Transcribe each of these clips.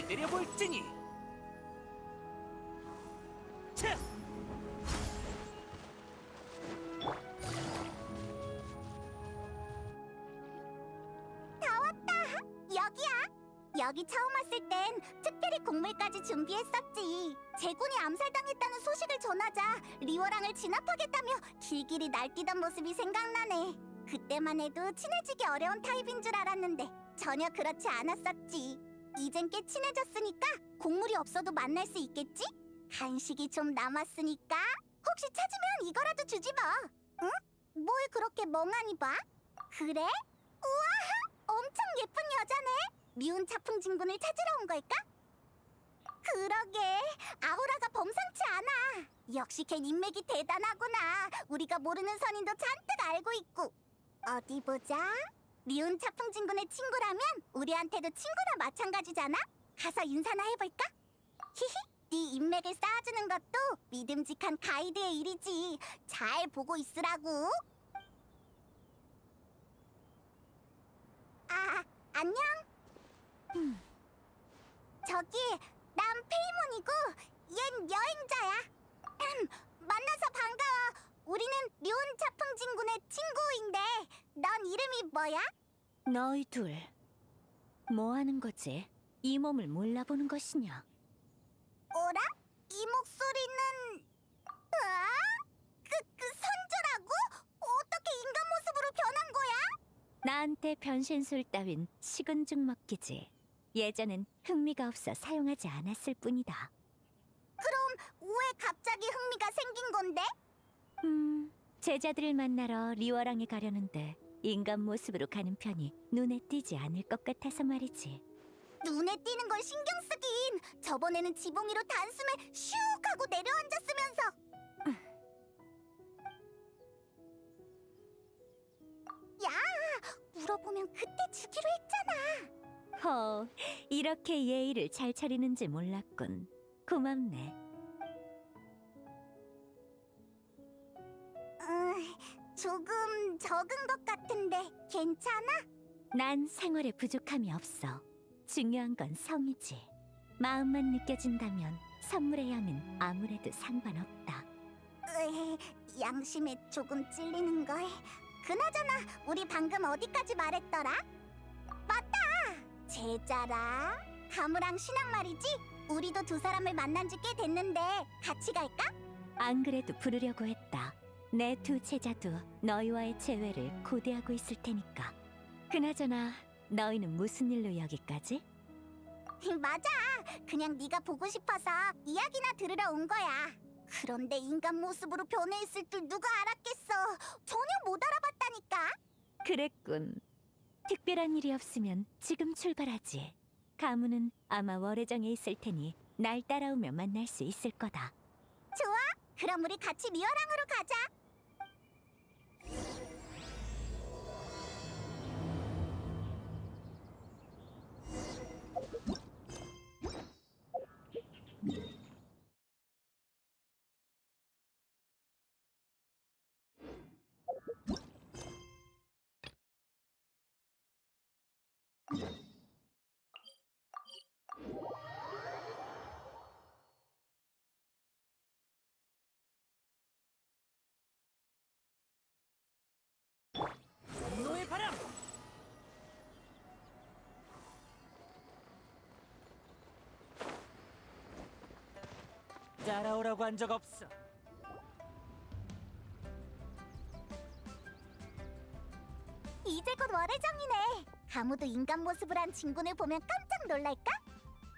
내려볼지니. 차! 다 왔다. 여기야. 여기 처음 왔을 땐 특별히 곡물까지 준비했었지. 제군이 암살당했다는 소식을 전하자 리워랑을 진압하겠다며 길길이 날뛰던 모습이 생각나네. 그때만 해도 친해지기 어려운 타입인 줄 알았는데 전혀 그렇지 않았었지. 이젠 꽤 친해졌으니까 곡물이 없어도 만날 수 있겠지? 간식이 좀 남았으니까 혹시 찾으면 이거라도 주지 뭐. 응? 뭘 그렇게 멍하니 봐? 그래? 우와! 엄청 예쁜 여자네. 미운 차풍진군을 찾으러 온 걸까? 그러게, 아우라가 범상치 않아. 역시 걘 인맥이 대단하구나. 우리가 모르는 선인도 잔뜩 알고 있고. 어디 보자. 미운 차풍진군의 친구라면 우리한테도 친구나 마찬가지잖아. 가서 인사나 해볼까? 히히, 네 인맥을 쌓아주는 것도 믿음직한 가이드의 일이지. 잘 보고 있으라고. 아, 안녕. 저기, 난 페이몬이고 얜 여행자야. 만나서 반가워. 우리는 류온 차풍진군의 친구인데 넌 이름이 뭐야? 너희 둘, 뭐 하는 거지? 이 몸을 몰라보는 것이냐? 어라? 이 목소리는... 으아? 그 선조라고? 어떻게 인간 모습으로 변한 거야? 나한테 변신술 따윈 식은 죽 먹기지. 예전엔 흥미가 없어 사용하지 않았을 뿐이다. 그럼 왜 갑자기 흥미가 생긴 건데? 제자들을 만나러 리워랑에 가려는데 인간 모습으로 가는 편이 눈에 띄지 않을 것 같아서 말이지. 눈에 띄는 걸 신경 쓰긴. 저번에는 지붕 위로 단숨에 슉 하고 내려앉았으면서. 야, 물어보면 그때 주기로 했잖아. 허, 이렇게 예의를 잘 차리는지 몰랐군. 고맙네. 조금 적은 것 같은데 괜찮아? 난 생활에 부족함이 없어. 중요한 건 성이지. 마음만 느껴진다면 선물의 양은 아무래도 상관없다. 양심에 조금 찔리는 걸. 그나저나 우리 방금 어디까지 말했더라? 맞다! 제자라. 가무랑 신앙 말이지? 우리도 두 사람을 만난 지 꽤 됐는데 같이 갈까? 안 그래도 부르려고 했다. 내 두 제자도 너희와의 재회를 고대하고 있을 테니까. 그나저나 너희는 무슨 일로 여기까지? 맞아. 그냥 네가 보고 싶어서 이야기나 들으러 온 거야. 그런데 인간 모습으로 변해 있을 줄 누가 알았겠어. 전혀 못 알아봤다니까. 그랬군. 특별한 일이 없으면 지금 출발하지. 가문은 아마 월해정에 있을 테니 날 따라오면 만날 수 있을 거다. 좋아. 그럼 우리 같이 리어랑으로 가자. 분노의 바람! 따라오라고 한 적 없어. 이제 곧 월해정이네. 가무도 인간 모습을 한 진군을 보면 깜짝 놀랄까?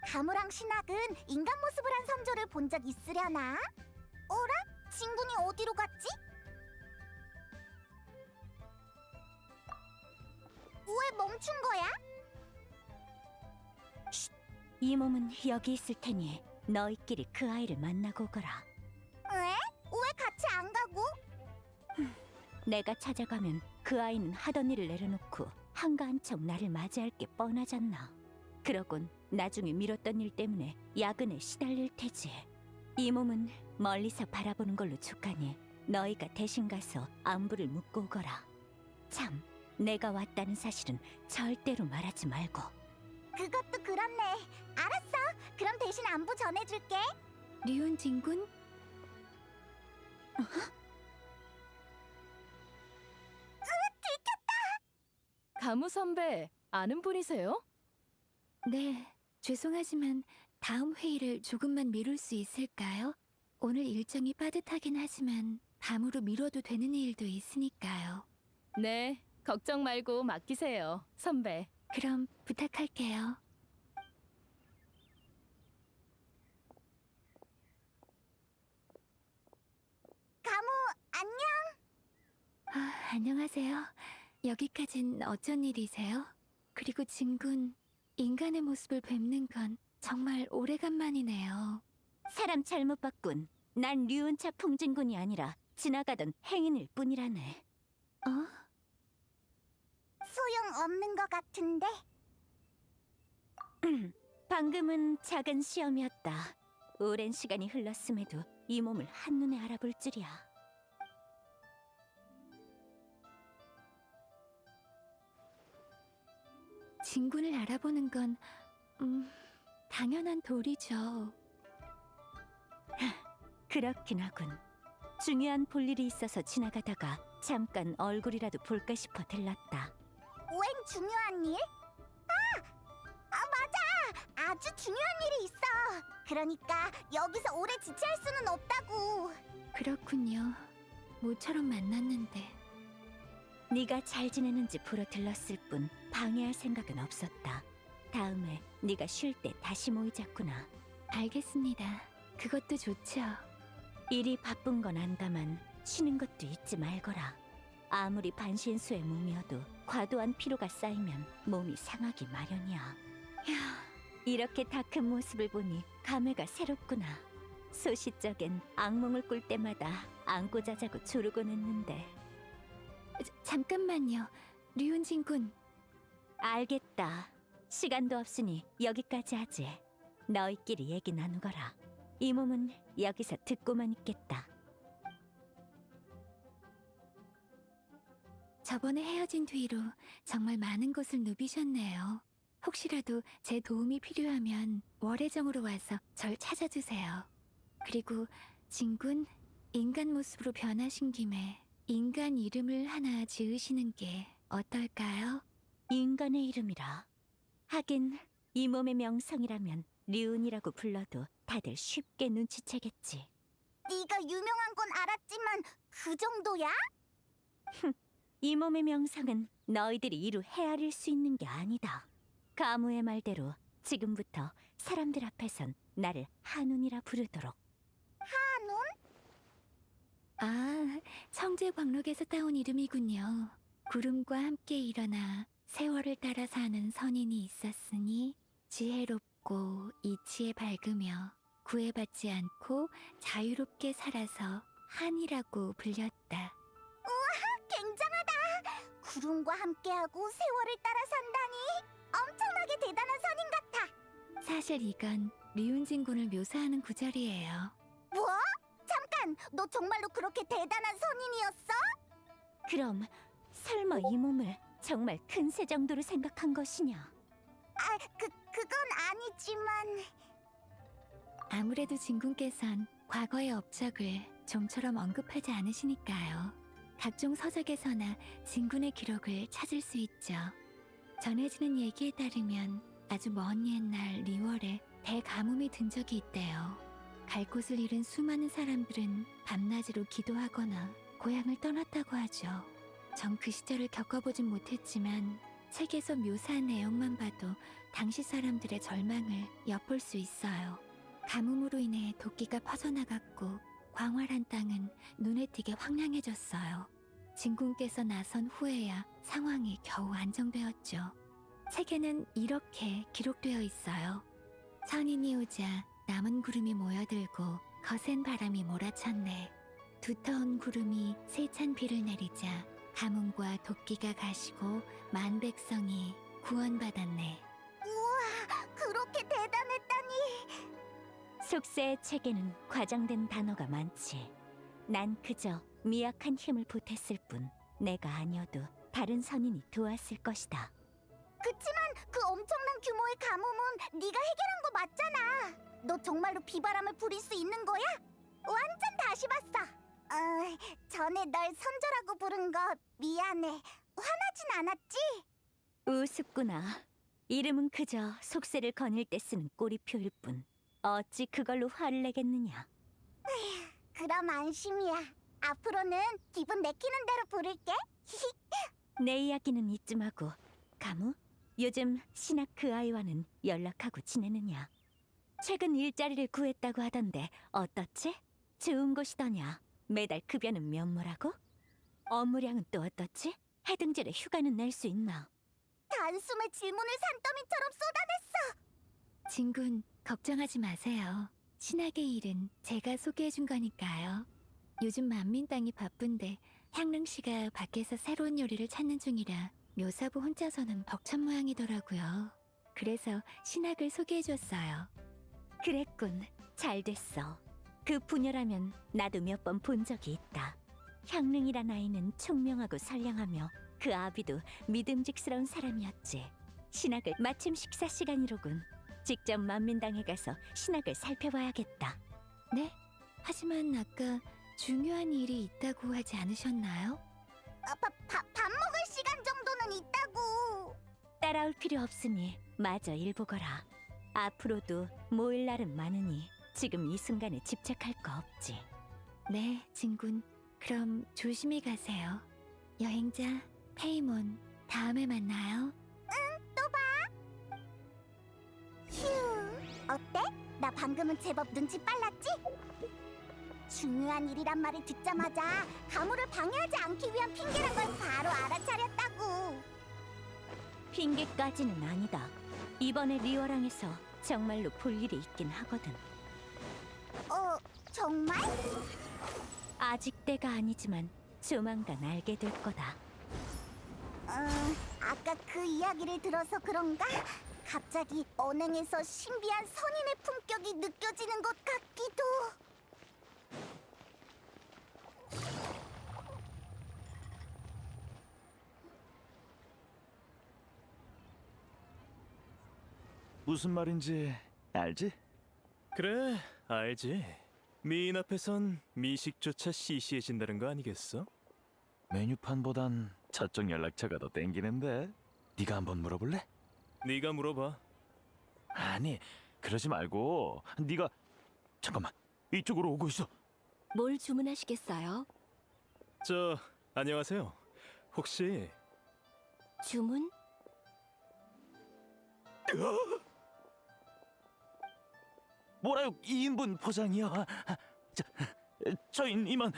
가무랑 신학은 인간 모습을 한 선조를 본 적 있으려나? 어라? 진군이 어디로 갔지? 왜 멈춘 거야? 이 몸은 여기 있을 테니 너희끼리 그 아이를 만나고 오거라. 왜 같이 안 가고? 내가 찾아가면 그 아이는 하던 일을 내려놓고 한가한 척 나를 맞이할 게 뻔하잖아. 그러곤 나중에 미뤘던 일 때문에 야근에 시달릴 테지. 이 몸은 멀리서 바라보는 걸로 족하니 너희가 대신 가서 안부를 묻고 오거라. 참, 내가 왔다는 사실은 절대로 말하지 말고. 그것도 그렇네. 알았어. 그럼 대신 안부 전해줄게. 류은 진군? 가무 선배, 아는 분이세요? 네, 죄송하지만 다음 회의를 조금만 미룰 수 있을까요? 오늘 일정이 빠듯하긴 하지만 밤으로 미뤄도 되는 일도 있으니까요. 네, 걱정 말고 맡기세요, 선배. 그럼 부탁할게요. 가무, 안녕. 안녕하세요. 여기까진 어쩐 일이세요? 그리고 진군, 인간의 모습을 뵙는 건 정말 오래간만이네요. 사람 잘못 봤군. 난 류은차 풍진군이 아니라 지나가던 행인일 뿐이라네. 소용없는 것 같은데. 방금은 작은 시험이었다. 오랜 시간이 흘렀음에도 이 몸을 한눈에 알아볼 줄이야. 진군을 알아보는 건 당연한 도리죠. 그렇긴 하군. 중요한 볼일이 있어서 지나가다가 잠깐 얼굴이라도 볼까 싶어 들렀다. 웬 중요한 일? 맞아. 아주 중요한 일이 있어. 그러니까 여기서 오래 지체할 수는 없다고. 그렇군요. 모처럼 만났는데. 네가 잘 지내는지 보러 들렀을 뿐 방해할 생각은 없었다. 다음에 네가 쉴 때 다시 모이자꾸나. 알겠습니다. 그것도 좋죠. 일이 바쁜 건 안다만 쉬는 것도 잊지 말거라. 아무리 반신수의 몸이어도 과도한 피로가 쌓이면 몸이 상하기 마련이야. 휴, 이렇게 다 큰 모습을 보니 감회가 새롭구나. 소시적엔 악몽을 꿀 때마다 안고 자자고 조르곤 했는데. 잠깐만요, 류은진 군. 알겠다. 시간도 없으니 여기까지 하지. 너희끼리 얘기 나누거라. 이 몸은 여기서 듣고만 있겠다. 저번에 헤어진 뒤로 정말 많은 곳을 누비셨네요. 혹시라도 제 도움이 필요하면 월해정으로 와서 절 찾아주세요. 그리고 진군, 인간 모습으로 변하신 김에 인간 이름을 하나 지으시는 게 어떨까요? 인간의 이름이라. 하긴 이 몸의 명성이라면 류은이라고 불러도 다들 쉽게 눈치채겠지. 네가 유명한 건 알았지만 그 정도야? 이 몸의 명성은 너희들이 이루 헤아릴 수 있는 게 아니다. 가무의 말대로 지금부터 사람들 앞에선 나를 한운이라 부르도록. 한운? 아, 청제광록에서 따온 이름이군요. 구름과 함께 일어나 세월을 따라 사는 선인이 있었으니 지혜롭고 이치에 밝으며 구애받지 않고 자유롭게 살아서 한이라고 불렸다. 굉장하다. 구름과 함께하고 세월을 따라 산다니 엄청나게 대단한 선인 같아. 사실 이건 류은진군을 묘사하는 구절이에요. 뭐? 잠깐, 너 정말로 그렇게 대단한 선인이었어? 그럼 설마 이 몸을 정말 큰 새 정도로 생각한 것이냐? 그건 아니지만. 아무래도 진군께선 과거의 업적을 좀처럼 언급하지 않으시니까요. 각종 서적에서나 진군의 기록을 찾을 수 있죠. 전해지는 얘기에 따르면 아주 먼 옛날 리월에 대가뭄이 든 적이 있대요. 갈 곳을 잃은 수많은 사람들은 밤낮으로 기도하거나 고향을 떠났다고 하죠. 전 그 시절을 겪어보진 못했지만 책에서 묘사한 내용만 봐도 당시 사람들의 절망을 엿볼 수 있어요. 가뭄으로 인해 도끼가 퍼져나갔고 광활한 땅은 눈에 띄게 황량해졌어요. 진군께서 나선 후에야 상황이 겨우 안정되었죠. 책에는 이렇게 기록되어 있어요. 선인이 오자 남은 구름이 모여들고 거센 바람이 몰아쳤네. 두터운 구름이 세찬 비를 내리자 가뭄과 도끼가 가시고 만 백성이 구원받았네. 우와, 그렇게 대단했다니. 속세의 책에는 과장된 단어가 많지. 난 그저 미약한 힘을 보탰을 뿐 내가 아니어도 다른 선인이 도왔을 것이다. 그치만 그 엄청난 규모의 가뭄은 네가 해결한 거 맞잖아. 너 정말로 비바람을 부릴 수 있는 거야? 완전 다시 봤어. 전에 널 선조라고 부른 거 미안해. 화나진 않았지? 우습구나. 이름은 그저 속세를 거닐 때 쓰는 꼬리표일 뿐. 어찌 그걸로 화를 내겠느냐. 그럼 안심이야. 앞으로는 기분 내키는 대로 부를게. 내 이야기는 이쯤 하고. 가무, 요즘 신학 그 아이와는 연락하고 지내느냐? 최근 일자리를 구했다고 하던데 어떻지? 좋은 곳이더냐? 매달 급여는 면모라고? 업무량은 또 어떻지? 해등절에 휴가는 낼 수 있나? 단숨에 질문을 산더미처럼 쏟아냈어. 진군, 걱정하지 마세요. 신학의 일은 제가 소개해준 거니까요. 요즘 만민당이 바쁜데 향릉 씨가 밖에서 새로운 요리를 찾는 중이라 묘사부 혼자서는 벅찬 모양이더라고요. 그래서 신학을 소개해줬어요. 그랬군. 잘 됐어. 그 부녀라면 나도 몇 번 본 적이 있다. 향릉이란 아이는 총명하고 선량하며 그 아비도 믿음직스러운 사람이었지. 신학을 마침 식사 시간이로군. 직접 만민당에 가서 신학을 살펴봐야겠다. 네? 하지만 아까 중요한 일이 있다고 하지 않으셨나요? 밥 먹을 시간 정도는 있다고. 따라올 필요 없으니 마저 일 보거라. 앞으로도 모일 날은 많으니 지금 이 순간에 집착할 거 없지. 네, 진군. 그럼 조심히 가세요. 여행자, 페이몬, 다음에 만나요. 휴, 어때? 나 방금은 제법 눈치 빨랐지? 중요한 일이란 말을 듣자마자 가물을 방해하지 않기 위한 핑계란 걸 바로 알아차렸다고. 핑계까지는 아니다. 이번에 리워랑에서 정말로 볼 일이 있긴 하거든. 정말? 아직 때가 아니지만 조만간 알게 될 거다. 아까 그 이야기를 들어서 그런가? 갑자기 언행에서 신비한 선인의 품격이 느껴지는 것 같기도. 무슨 말인지 알지? 그래, 알지. 미인 앞에선 미식조차 시시해진다는 거 아니겠어? 메뉴판보단 저쪽 연락처가 더 땡기는데. 네가 한번 물어볼래? 네가 물어봐. 아니, 그러지 말고 네가 잠깐만, 이쪽으로 오고 있어. 뭘 주문하시겠어요? 안녕하세요. 혹시 주문? 뭐라요? 2인분 포장이요. 저인 이만.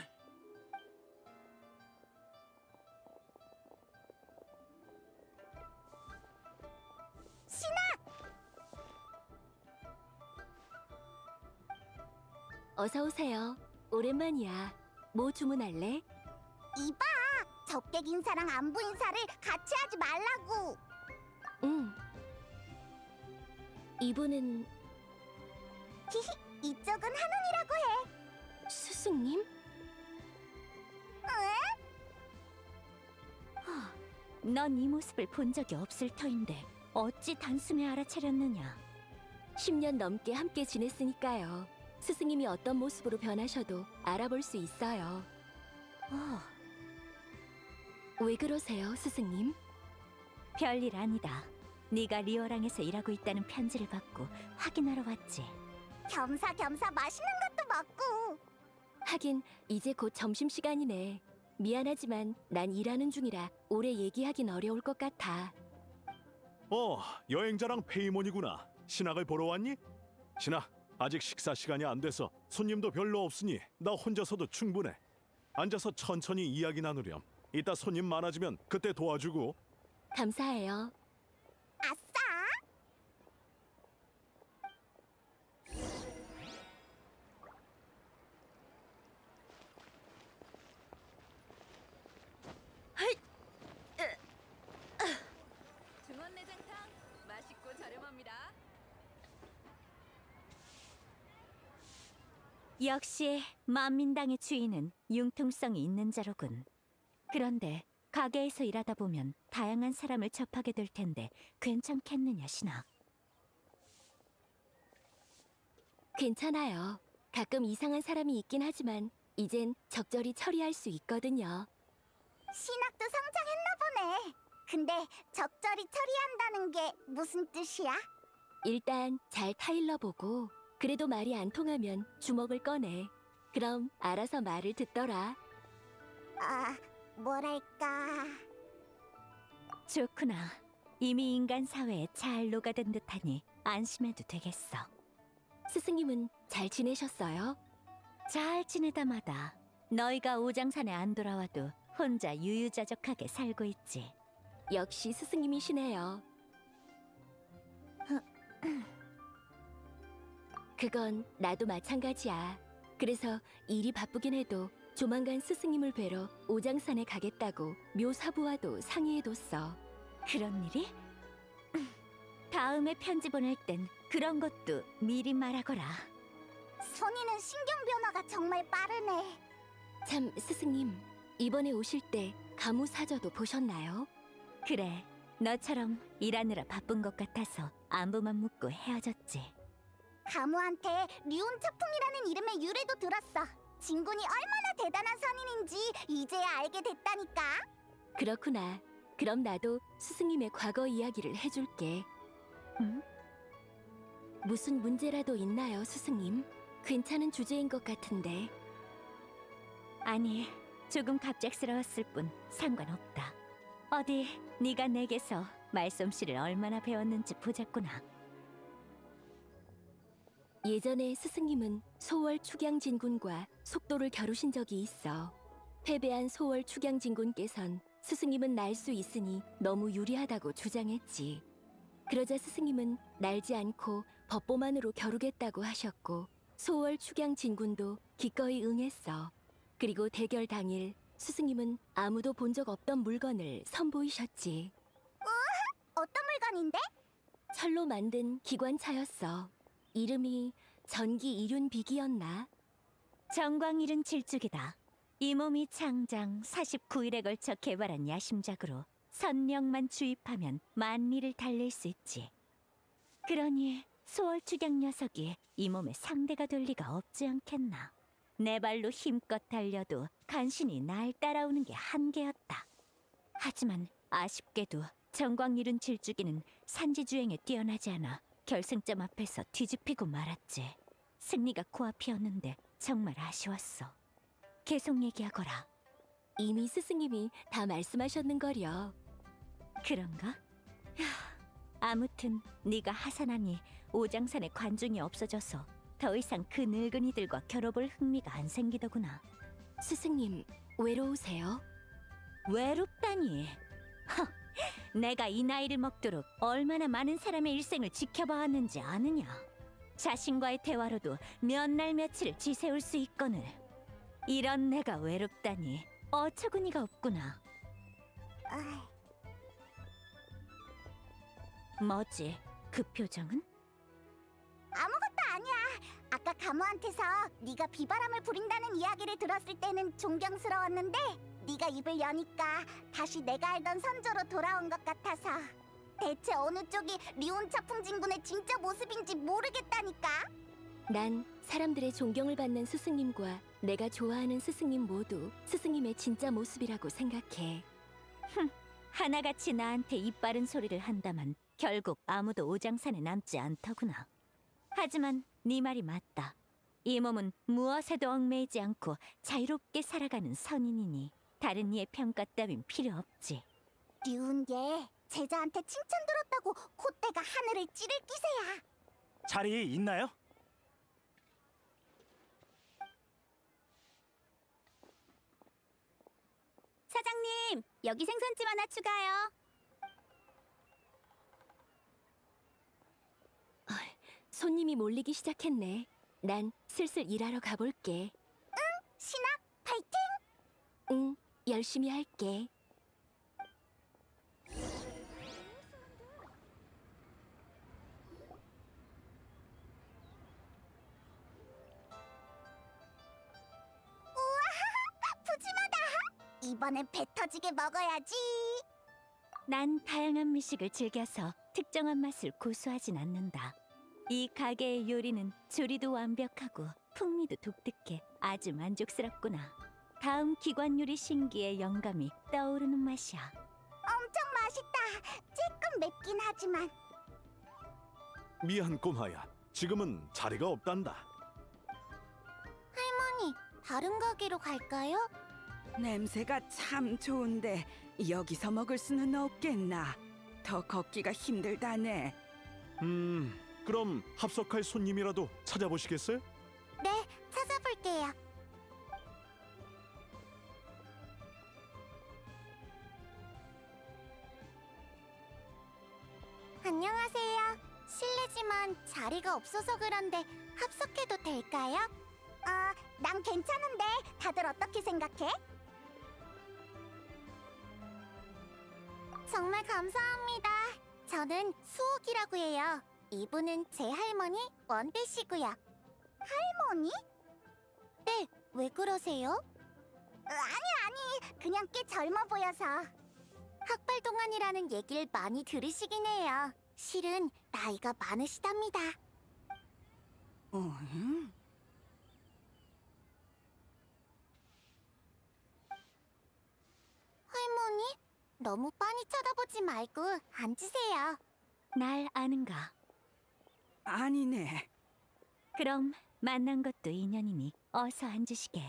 어서 오세요. 오랜만이야. 뭐 주문할래? 이봐, 적객 인사랑 안부 인사를 같이 하지 말라고. 응. 이분은 이쪽은 한운이라고 해. 스승님? 넌 이 모습을 본 적이 없을 터인데 어찌 단숨에 알아차렸느냐. 10년 넘게 함께 지냈으니까요. 스승님이 어떤 모습으로 변하셔도 알아볼 수 있어요. 왜 그러세요, 스승님? 별일 아니다. 네가 리어랑에서 일하고 있다는 편지를 받고 확인하러 왔지. 겸사겸사 맛있는 것도 먹고. 하긴 이제 곧 점심시간이네. 미안하지만 난 일하는 중이라 오래 얘기하긴 어려울 것 같아. 여행자랑 페이몬이구나. 신학을 보러 왔니? 신학, 아직 식사 시간이 안 돼서 손님도 별로 없으니 나 혼자서도 충분해. 앉아서 천천히 이야기 나누렴. 이따 손님 많아지면 그때 도와주고. 감사해요. 아싸! 중원 내장탕 맛있고 저렴합니다. 역시 만민당의 주인은 융통성이 있는 자로군. 그런데 가게에서 일하다 보면 다양한 사람을 접하게 될 텐데 괜찮겠느냐, 신학? 괜찮아요. 가끔 이상한 사람이 있긴 하지만 이젠 적절히 처리할 수 있거든요. 신학도 성장했나 보네. 근데 적절히 처리한다는 게 무슨 뜻이야? 일단 잘 타일러 보고 그래도 말이 안 통하면 주먹을 꺼내. 그럼 알아서 말을 듣더라. 아, 뭐랄까. 좋구나. 이미 인간 사회에 잘 녹아든 듯하니 안심해도 되겠어. 스승님은 잘 지내셨어요? 잘 지내다마다 너희가 오장산에 안 돌아와도 혼자 유유자적하게 살고 있지. 역시 스승님이시네요. 그건 나도 마찬가지야. 그래서 일이 바쁘긴 해도 조만간 스승님을 뵈러 오장산에 가겠다고 묘사부와도 상의해뒀어. 그런 일이? 다음에 편지 보낼 땐 그런 것도 미리 말하거라. 선이는 신경 변화가 정말 빠르네. 참, 스승님, 이번에 오실 때 가무사저도 보셨나요? 그래, 너처럼 일하느라 바쁜 것 같아서 안부만 묻고 헤어졌지. 가무한테 류운차풍이라는 이름의 유래도 들었어. 진군이 얼마나 대단한 선인인지 이제야 알게 됐다니까. 그렇구나. 그럼 나도 스승님의 과거 이야기를 해줄게. 응? 무슨 문제라도 있나요, 스승님? 괜찮은 주제인 것 같은데. 아니, 조금 갑작스러웠을 뿐 상관없다. 어디 네가 내게서 말솜씨를 얼마나 배웠는지 보자꾸나. 예전에 스승님은 소월 축양진군과 속도를 겨루신 적이 있어. 패배한 소월 축양진군께선 스승님은 날 수 있으니 너무 유리하다고 주장했지. 그러자 스승님은 날지 않고 법보만으로 겨루겠다고 하셨고 소월 축양진군도 기꺼이 응했어. 그리고 대결 당일 스승님은 아무도 본 적 없던 물건을 선보이셨지. 어떤 물건인데? 철로 만든 기관차였어. 이름이 전기 이륜비기였나? 정광일은 질죽이다. 이 몸이 창장 49일에 걸쳐 개발한 야심작으로 선령만 주입하면 만리를 달릴 수 있지. 그러니 소월축양 녀석이 이 몸의 상대가 될 리가 없지 않겠나. 내 발로 힘껏 달려도 간신히 날 따라오는 게 한계였다. 하지만 아쉽게도 정광일은 질주기는 산지주행에 뛰어나지 않아 결승점 앞에서 뒤집히고 말았지. 승리가 코앞이었는데 정말 아쉬웠어. 계속 얘기하거라. 이미 스승님이 다 말씀하셨는걸요. 그런가? 야, 아무튼 네가 하산하니 오장산에 관중이 없어져서 더 이상 그 늙은이들과 겨뤄볼 흥미가 안 생기더구나. 스승님, 외로우세요? 외롭다니. 내가 이 나이를 먹도록 얼마나 많은 사람의 일생을 지켜봐왔는지 아느냐. 자신과의 대화로도 몇 날 며칠을 지새울 수 있거늘. 이런 내가 외롭다니 어처구니가 없구나. 어이, 뭐지? 그 표정은? 아무것도 아니야. 아까 가무한테서 네가 비바람을 부린다는 이야기를 들었을 때는 존경스러웠는데 네가 입을 여니까 다시 내가 알던 선조로 돌아온 것 같아서 대체 어느 쪽이 리온차풍 진군의 진짜 모습인지 모르겠다니까. 난 사람들의 존경을 받는 스승님과 내가 좋아하는 스승님 모두 스승님의 진짜 모습이라고 생각해. 하나같이 나한테 이빠른 소리를 한다만 결국 아무도 오장산에 남지 않더구나. 하지만 네 말이 맞다. 이 몸은 무엇에도 얽매이지 않고 자유롭게 살아가는 선인이니 다른 이의 평가 따윈 필요 없지. 류운 얘 제자한테 칭찬 들었다고 콧대가 하늘을 찌를 기세야. 자리 있나요? 사장님, 여기 생선찜 하나 추가요. 손님이 몰리기 시작했네. 난 슬슬 일하러 가볼게. 신학 파이팅! 응, 열심히 할게. 푸짐하다. 이번 이번엔 배 터지게 먹어야지. 난 다양한 미식을 즐겨서 특정한 맛을 고수하진 않는다. 이 가게의 요리는 조리도 완벽하고 풍미도 독특해 아주 만족스럽구나. 다음 기관 요리 신기의 영감이 떠오르는 맛이야. 엄청 맛있다. 조금 맵긴 하지만. 미안 꼬마야. 지금은 자리가 없단다. 할머니, 다른 가게로 갈까요? 냄새가 참 좋은데 여기서 먹을 수는 없겠나? 더 걷기가 힘들다네. 그럼 합석할 손님이라도 찾아보시겠어요? 네, 찾아볼게요. 안녕하세요. 실례지만 자리가 없어서 그런데 합석해도 될까요? 난 괜찮은데 다들 어떻게 생각해? 정말 감사합니다. 저는 수옥이라고 해요. 이분은 제 할머니 원배씨고요. 할머니? 네, 왜 그러세요? 아니, 그냥 꽤 젊어 보여서. 학발 동안이라는 얘기를 많이 들으시긴 해요. 실은 나이가 많으시답니다. 할머니, 너무 빤히 쳐다보지 말고 앉으세요. 날 아는가? 아니네. 그럼 만난 것도 인연이니 어서 앉으시게.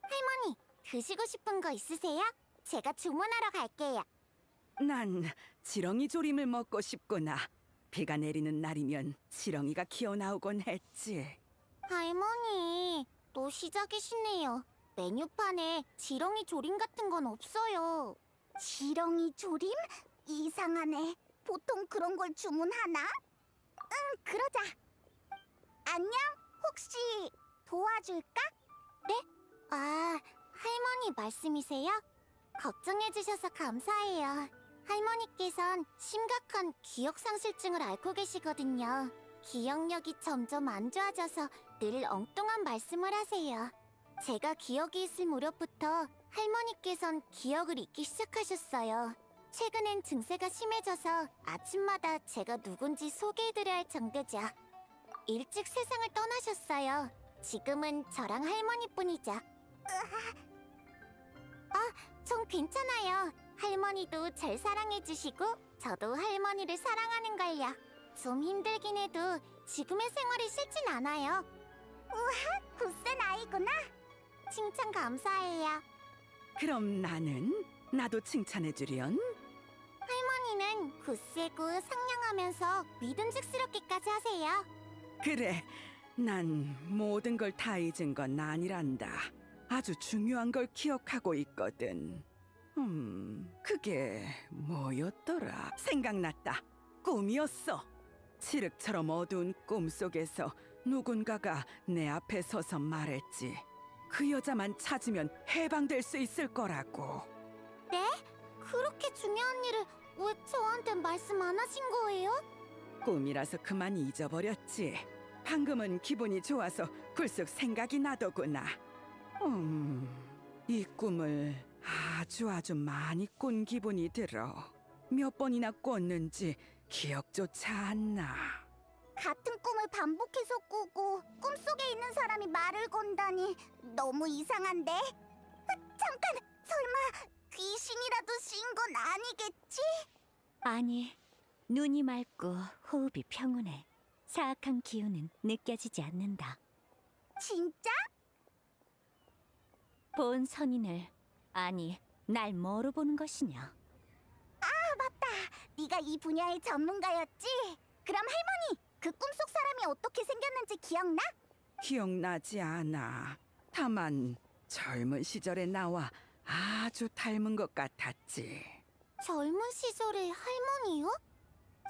할머니, 드시고 싶은 거 있으세요? 제가 주문하러 갈게요. 난 지렁이 조림을 먹고 싶구나. 비가 내리는 날이면 지렁이가 기어나오곤 했지. 할머니, 또 시작이시네요. 메뉴판에 지렁이 조림 같은 건 없어요. 지렁이 조림? 이상하네. 보통 그런 걸 주문하나? 그러자. 안녕? 혹시 도와줄까? 네? 할머니 말씀이세요? 걱정해주셔서 감사해요. 할머니께선 심각한 기억상실증을 앓고 계시거든요. 기억력이 점점 안 좋아져서 늘 엉뚱한 말씀을 하세요. 제가 기억이 있을 무렵부터 할머니께선 기억을 잊기 시작하셨어요. 최근엔 증세가 심해져서 아침마다 제가 누군지 소개해드려야 할 정도죠. 일찍 세상을 떠나셨어요. 지금은 저랑 할머니뿐이죠. 전 괜찮아요. 할머니도 절 사랑해주시고 저도 할머니를 사랑하는걸요. 좀 힘들긴 해도 지금의 생활이 싫진 않아요. 우와, 굳센 아이구나. 칭찬 감사해요. 그럼 나도 칭찬해주련? 할머니는 굳세고 상냥하면서 믿음직스럽기까지 하세요. 그래, 난 모든 걸 다 잊은 건 아니란다. 아주 중요한 걸 기억하고 있거든. 그게 뭐였더라? 생각났다. 꿈이었어. 칠흑처럼 어두운 꿈 속에서 누군가가 내 앞에 서서 말했지. 그 여자만 찾으면 해방될 수 있을 거라고. 네? 그렇게 중요한 일을 왜 저한테 말씀 안 하신 거예요? 꿈이라서 그만 잊어버렸지. 방금은 기분이 좋아서 불쑥 생각이 나더구나. 이 꿈을 아주 많이 꾼 기분이 들어. 몇 번이나 꿨는지 기억조차 안 나. 같은 꿈을 반복해서 꾸고 꿈속에 있는 사람이 말을 건다니 너무 이상한데? 잠깐! 설마 귀신이라도 씌인 건 아니겠지? 아니, 눈이 맑고 호흡이 평온해. 사악한 기운은 느껴지지 않는다. 진짜? 본 선인을, 아니, 날 뭐로 보는 것이냐? 맞다! 네가 이 분야의 전문가였지? 그럼 할머니! 그 꿈속 사람이 어떻게 생겼는지 기억나? 기억나지 않아. 다만 젊은 시절의 나와 아주 닮은 것 같았지. 젊은 시절의 할머니요?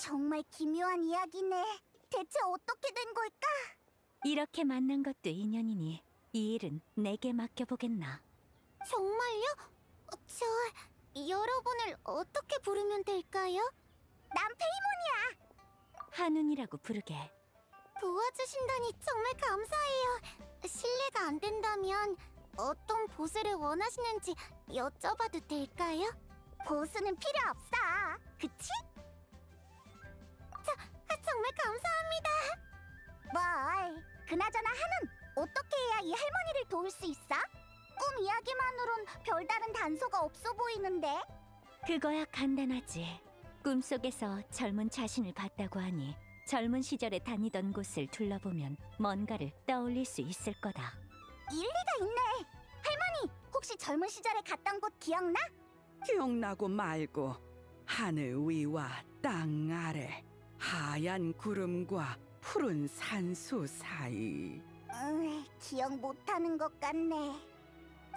정말 기묘한 이야기네. 대체 어떻게 된 걸까? 이렇게 만난 것도 인연이니 이 일은 내게 맡겨보겠나. 정말요? 저 여러분을 어떻게 부르면 될까요? 난 페이몬이야. 한운이라고 부르게. 도와주신다니 정말 감사해요. 실례가 안 된다면 어떤 보스를 원하시는지 여쭤봐도 될까요? 보스는 필요 없어. 그치? 정말 감사합니다. 뭘? 그나저나 하는 어떻게 해야 이 할머니를 도울 수 있어? 꿈 이야기만으론 별다른 단서가 없어 보이는데. 그거야 간단하지. 꿈속에서 젊은 자신을 봤다고 하니 젊은 시절에 다니던 곳을 둘러보면 뭔가를 떠올릴 수 있을 거다. 일리가 있네. 할머니, 혹시 젊은 시절에 갔던 곳 기억나? 기억나고 말고 하늘 위와 땅 아래 하얀 구름과 푸른 산수 사이. 기억 못하는 것 같네.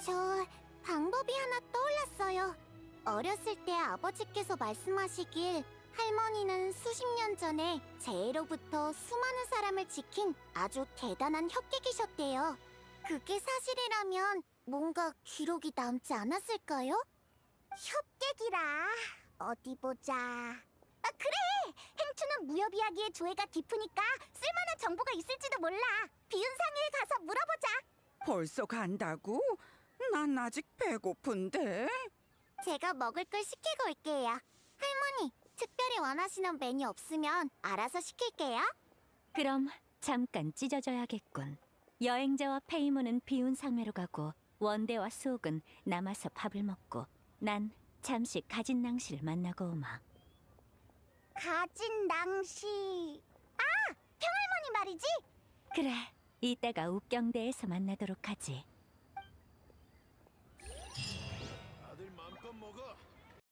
저 방법이 하나 떠올랐어요. 어렸을 때 아버지께서 말씀하시길 할머니는 수십 년 전에 재해로부터 수많은 사람을 지킨 아주 대단한 협객이셨대요. 그게 사실이라면 뭔가 기록이 남지 않았을까요? 협객이라 어디 보자. 그래! 행추는 무협 이야기의 조예가 깊으니까 쓸만한 정보가 있을지도 몰라. 비운상회에 가서 물어보자. 벌써 간다고? 난 아직 배고픈데. 제가 먹을 걸 시키고 올게요. 할머니, 특별히 원하시는 메뉴 없으면 알아서 시킬게요. 그럼 잠깐 찢어져야겠군. 여행자와 페이모는 비운 상매로 가고 원대와 수옥은 남아서 밥을 먹고 난 잠시 가진 낭시를 만나고 오마. 가진 낭시. 평할머니 말이지? 그래, 이따가 옥경대에서 만나도록 하지.